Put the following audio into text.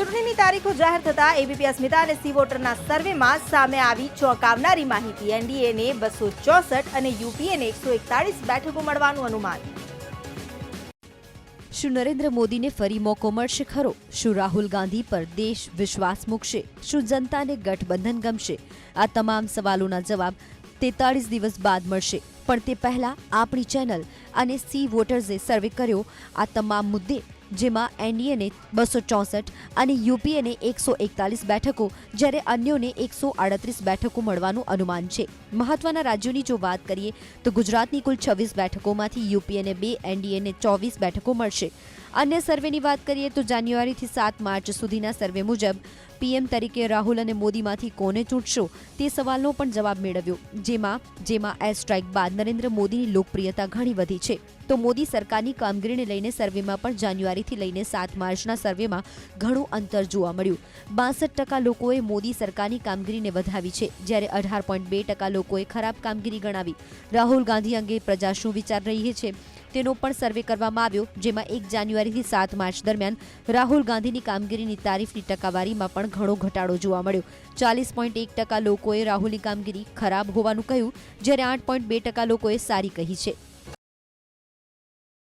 ચૂંટણીની તારીખો જાહેર થતા એબીપી અસ્મિતા અને સી વોટરના સર્વેમાં સામે આવી ચોંકાવનારી માહિતી. એનડીએને 264 અને યુપીએને 141 બેઠકો મળવાનું અનુમાન. શું નરેન્દ્ર મોદીને ફરી મોકો મળશે ખરો? શું રાહુલ ગાંધી પર દેશ વિશ્વાસ મૂકશે? શું જનતાને ગઠબંધન ગમશે? આ તમામ સવાલોના જવાબ 43 દિવસ બાદ મળશે. પણ તે પહેલા આપણી ચેનલ અને સી વોટર્સે સર્વે કર્યો આ તમામ મુદ્દે, જેમાં એનડીએને 264 અને યુપીએને 141 બેઠકો જ્યારે અન્યોને 138 બેઠકો મળવાનું અનુમાન છે. મહત્વના રાજ્યોની જો વાત કરીએ તો ગુજરાતની કુલ 26 બેઠકોમાંથી યુપીએને 2, એનડીએને 24 બેઠકો મળશે. અન્ય સર્વેની વાત કરીએ તો જાન્યુઆરીથી 7 માર્ચ સુધીના સર્વે મુજબ પીએમ તરીકે રાહુલ અને મોદીમાંથી કોને ચૂંટશો તે સવાલનો પણ જવાબ મેળવ્યો, જેમાં એર સ્ટ્રાઇક બાદ નરેન્દ્ર મોદીની લોકપ્રિયતા ઘણી વધી છે. તો મોદી સરકારની કામગીરીને લઈને સર્વેમાં પણ જાન્યુઆરીથી લઈને 7 માર્ચના સર્વેમાં ઘણું અંતર જોવા મળ્યું. 62% લોકોએ મોદી સરકારની કામગીરીને વધાવી છે, જ્યારે 18.2% લોકોએ ખરાબ કામગીરી ગણાવી. રાહુલ ગાંધી અંગે પ્રજા શું વિચાર રહી છે તેનો પણ સર્વે કરવામાં આવ્યો, જેમાં 1 જાન્યુઆરીથી 7 માર્ચ દરમિયાન રાહુલ ગાંધીની કામગીરીની તારીફની ટકાવારીમાં પણ ઘણો ઘટાડો જોવા મળ્યો. 40.1% લોકોએ રાહુલની કામગીરી ખરાબ હોવાનું કહ્યું, જ્યારે 8.2% લોકોએ સારી કહી છે.